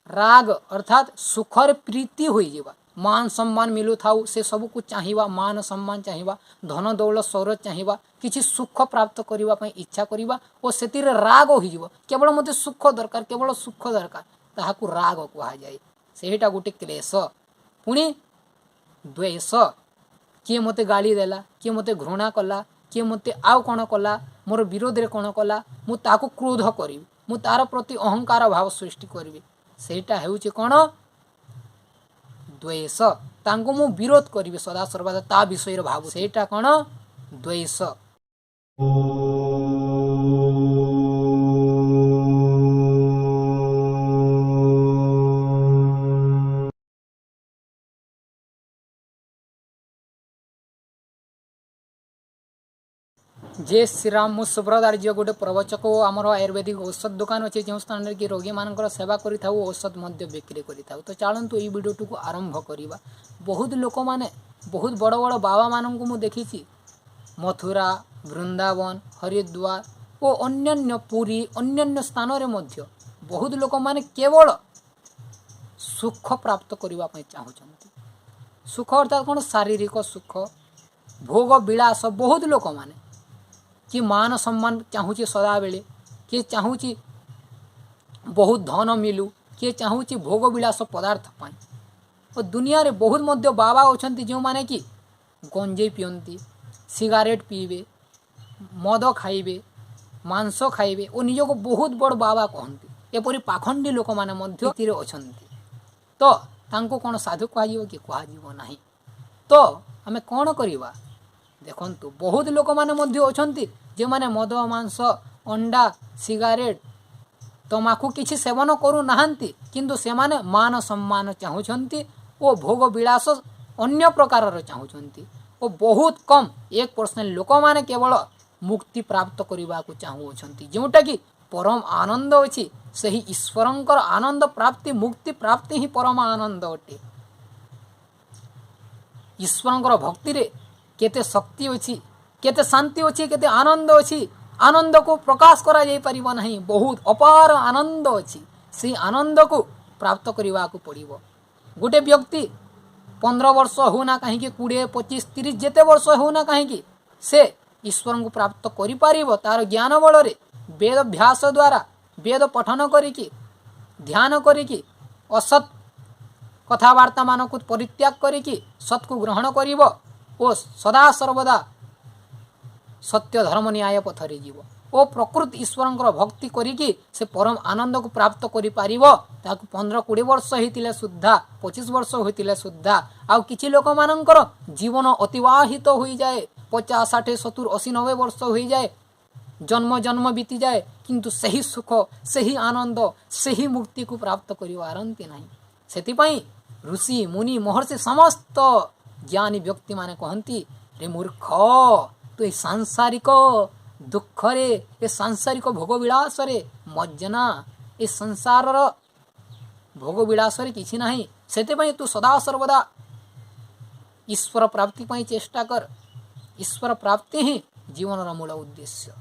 राग अर्थात सुखर प्रीति हो जावा मान सम्मान मिलू थाउ से सब को चाहिवा मान सम्मान चाहिवा धन दौलत सौरज चाहिवा किछि सुख प्राप्त करबा पई इच्छा करबा ओ सेतिर राग हो जिवो केवल मते सुख दरकार केवल सुख दरकार ताहाकू राग कहा जाए सेटा गोटे क्लेश पुणी द्वेष किए मते गाली देला किए मते घृणा कला किए मते आउ कौन कला मोर विरोध रे कौन कला मु ताको क्रोध करी मु तार प्रति अहंकार भाव सृष्टि करी सेटा हेउचे कौन द्वेष तांको मु विरोध करी सदा सर्वदा ता विषय भाव सेटा कौन द्वेष। जय श्री राम मु सुब्रत आर्य गोटे प्रवचक आमर आयुर्वेदिक औषध दुकान अच्छे जो स्थान कि रोगी मान सेवा करें औषध बिक्री करें तो चलतु ये भिडियो को आरंभ करवा। बहुत लोक मैंने बहुत बड़ बड़ बाबा मानू मु देखी मथुरा वृंदावन हरिद्वार और अन्य पुरी अन्य स्थान में बहुत लोक मैंने केवल सुख प्राप्त करने चाहते सुख अर्थात कौन शारीरिक सुख भोग विलास बहुत लोक मैंने कि मान सम्मान चाहूँगी सदा बेले किए चाहूँगी बहुत धन मिलू किए चाहूँगी भोग विलास पदार्थ पाई और दुनिया रे बहुत मध्य बाबा अच्छा जो माने कि गंजे पियंती सिगारेट पीबे मद खाइबे मांस खाइबे और निज को बहुत बड़ बाबा कहती एपरी पाखंडी लोक मैंने अच्छा तो तांको कौन साधु कह कि कह तो आम कौन करवा देखंतु बहुत लोक मैंने अच्छा जो मैंने मद मांस अंडा सिगारेट तमाकू किसी सेवन करू नाहंती किंतु से माने मान सम्मान चाहूँगी और भोग विलास अन्य प्रकार चाहूँगी और बहुत कम 1% लोक मैंने केवल मुक्ति प्राप्त करने को चाहूँगी जोटा कि परम आनंद अच्छी से ही ईश्वरंकर आनंद प्राप्ति मुक्ति प्राप्ति ही परम आनंद अटे। ईश्वरंकर भक्ति रे केते शक्ति अच्छी केते शांति अच्छी केते आनंद अच्छी आनंद को प्रकाश करा जाई परिबो नहीं बहुत अपार आनंद अच्छी से आनंद को प्राप्त करने को पड़ो। गोटे व्यक्ति 15 वर्ष होना कहीं 20 25 30 जेते वर्ष होना कहीं से ईश्वर को प्राप्त करि पारिबो तार ज्ञान बल रे वेद अभ्यास द्वारा वेद पठन करिकी ध्यान करिकी असत कथावार्ता मान को परित्याग करिकी सत को ग्रहण करिबो ओ सदा सर्वदा सत्य धर्म न्याय पथरे जीव ओ प्रकृत ईश्वरंकर भक्ति करिकी से परम आनंद को प्राप्त करि पारिबो ताकु 15-20 वर्ष होइतिले सुद्धा 25 वर्ष होइतिले सुद्धा आउ किछि लोक मानकर जीवन अतिवाहित होई जाए 50 60 70 80 90 वर्ष होई जाए जन्म जन्म बीती जाए किंतु सही सुख सही आनंद सही मुक्ति को प्राप्त करि पारंती नहीं। सेति पई ऋषि मुनि महर्षि समस्त ज्ञानी व्यक्ति माने कहती रे मूर्ख तो ये सांसारिक दुख रे ये सांसारिक भोग विलास रे मज्जना ये संसार भोग विलास रे किछि नाही सेते पई तू सदा सर्वदा ईश्वर प्राप्ति पई चेष्टा कर। ईश्वर प्राप्ति ही जीवन मूल उद्देश्य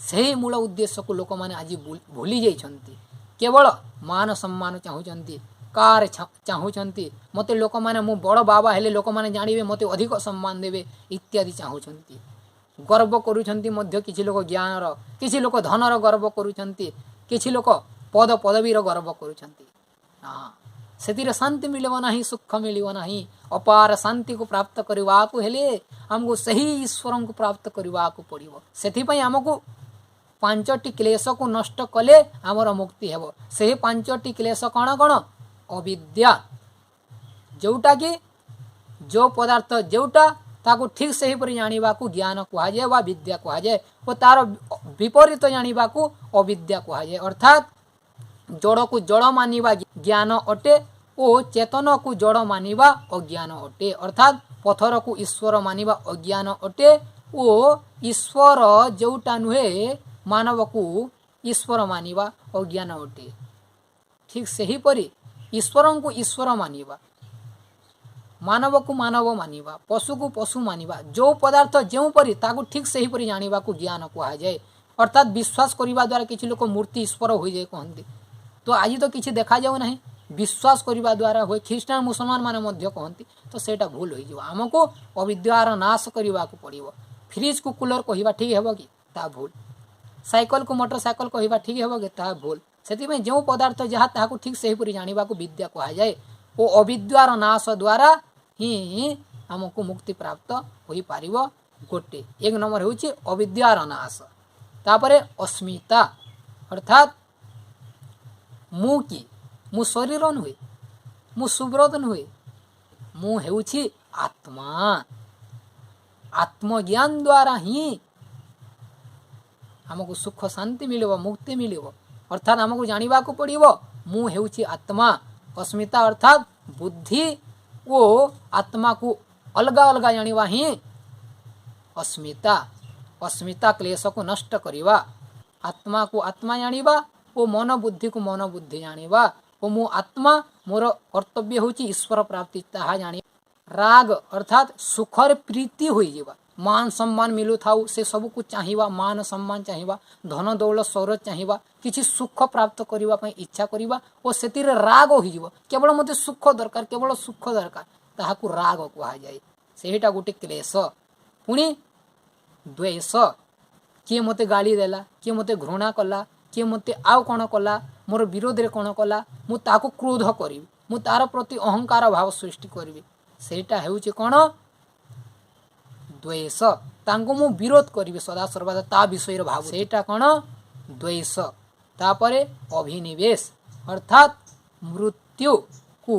से मूल उद्देश्य को लोक माने आज भूली जाइछंती केवल मान सम्मान चाहूचंती कार चाहूचंती मते लोक माने मु बड़ बाबा हेले लोक माने जानिबे मते अधिक सम्मान देबे इत्यादि चाहूचंती गर्व करूछंती मध्य किछि लोक ज्ञानर किछि लोक धनर गर्व करूछंती किछि लोक पद पदवीर गर्व करूछंती हां सेतिरे शांति मिलबो नाही सुख मिलबो नाही अपार शांति को प्राप्त करबा को हेले हमको सही ईश्वरन को प्राप्त करबा को पड़िबो। सेति पई हमको 5टी क्लेश को नष्ट कले हमर मुक्ति हेबो। सेही 5टी क्लेश कण कण अविद्या जोटा कि जो पदार्थ जोटा ताको ठीक से ही जानिबा को ज्ञान कहा जाए वा विद्या कहा जाए और तार विपरीत जानिबा को अविद्या कहा जाए अर्थात जड़ को जड़ मानिबा ज्ञान अटे और चेतन को जड़ मानिबा अज्ञान अटे अर्थात पथर को ईश्वर मानिबा अज्ञान अटे और ईश्वर जोटा नुहे मानव को ईश्वर मानिबा अज्ञान अटे। ठीक से ही परी ईश्वर को ईश्वर मानिबा मानव को मानव मानिबा पशु को पशु मानिबा जो पदार्थ जो परी ताकू ठीक से ही परी जानिबा को ज्ञान कहा जाए अर्थात विश्वास करने द्वारा किसी लोग मूर्ति ईश्वर हो जाए कहते तो आज तो किसी देखा जाऊ ना विश्वास करने द्वारा हुए ख्रीष्टान मुसलमान माने मध्य कहती तो सेटा भूल हो आमको अविद्यार नाश करने को पड़ो फ्रिज को कूलर कहवा ठीक है कि ता भूल साइकल को मोटरसाइकल कहवा ठीक है कि ता भूल से जो पदार्थ जहाँ ताकू ठीक से ही जाना विद्या कह जाए वो अविद्यार नाश द्वारा ही आमको मुक्ति प्राप्त हो पार गोटे एक नंबर हूँ अविद्यार नाश तापर अस्मिता अर्थात मु कि मु शरीर नुहे मु सुब्रत नुहे मु हेउछि आत्मा आत्मज्ञान द्वारा ही आमको सुख शांति मिलिब मुक्ति मिलिब अर्थात आमको जानिबा को पड़िबो मु हेउछि आत्मा अस्मिता अर्थात बुद्धि वो आत्मा को अलगा अलगा जानिबा ही अस्मिता अस्मिता क्लेश को नष्ट करिबा आत्मा को आत्मा जानिबा वो मन बुद्धि को मन बुद्धि जानिबा वो मु आत्मा मोर कर्तव्य होची ईश्वर प्राप्ति ताहा जानी राग अर्थात सुखर प्रीति होई जीवा मान सम्मान मिलु थाउ से सब को चाहिबा मान सम्मान चाहिबा धन दौलत सौरत चाहिबा किछि सुख प्राप्त करिबा पई इच्छा करिबा ओ सेतिर राग होई जीवो केवल मते सुख दरकार केवल सुख दरकार ताहा को राग कहा जाय सेहिटा गोटे क्लेश पुणी द्वेष किए मते गाली देला किए मते घृणा कला किए मते आउ कौन कला मोर विरोध रे कौन कला मु ताको क्रोध करिवि मु तार प्रति अहंकार भाव सृष्टि करिवि सेटा हेउचे कौन द्वेष तांको मु विरोध करिवि सदा सर्वदा ता विषय भाव सेटा कौन द्वेष तापरे अभिनिवेश अर्थात मृत्यु को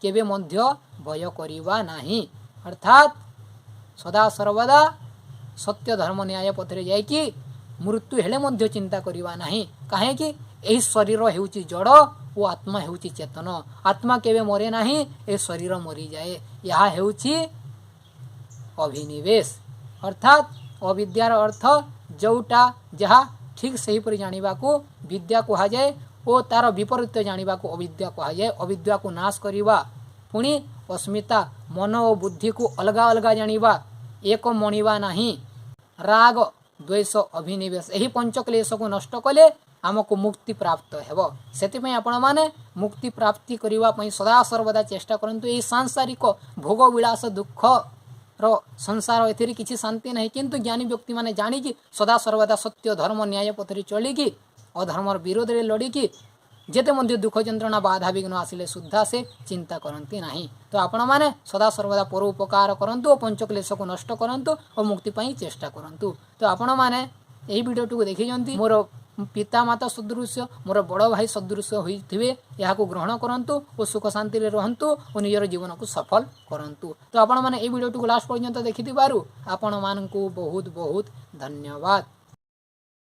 केबे मध्य भय करिवा नाही अर्थात सदा सर्वदा सत्य धर्म न्याय पथरे जाय कि मृत्यु हेले मध्य चिंता करिवा नाही काहे कि एही शरीर हेउची जड़ ओ आत्मा हेउची चेतन आत्मा केबे मरे नाही ए शरीर मरी जाए यह हेउची अभिनिवेश अर्थात अविद्यार अर्थ जोटा जहाँ ठीक सही पर जानिबा को विद्या कहा जाए ओ तार विपरीत जानिबा को अविद्या कहा जाए अविद्या को नाश करिबा पुणी अस्मिता मन और बुद्धि को अलगा अलगा जानिबा एक मणिबा नाही राग द्वेष अभिनिवेश यही पंच क्लेश को नष्ट कले आमको मुक्ति प्राप्त हेबो सेतिपई आपण माने मुक्ति प्राप्ति करिवा पई सदा सर्वदा चेष्टा करंतु एही सांसारिक भोग विलास दुख रो संसार एथिरे किछि शांति नहीं किंतु ज्ञानी व्यक्ति माने जानी कि सदा सर्वदा सत्य धर्म न्याय पथरे चली कि अधर्मर विरोध रे लड़ी कि जेते मध्य दुख जंत्रणा बाधा विघ्न आसिले सुद्धा से चिंता करंती नहीं तो आपण माने सदा सर्वदा परोपकार करंतु और पंचक्लेश को नष्ट करंतु और मुक्ति पई चेष्टा करंतु तो आपण माने एही वीडियो टू देखि जंती मोर पिता माता सदृश मोर बड़ भाई सदृश होइथिबे याको ग्रहण करंतु और सुख शांति रे रहंतु और निजर जीवन को सफल करंतु तो आपण माने ए वीडियो टू लास्ट पर्यंत देखिथिबारु आपण मानकु बहुत बहुत धन्यवाद।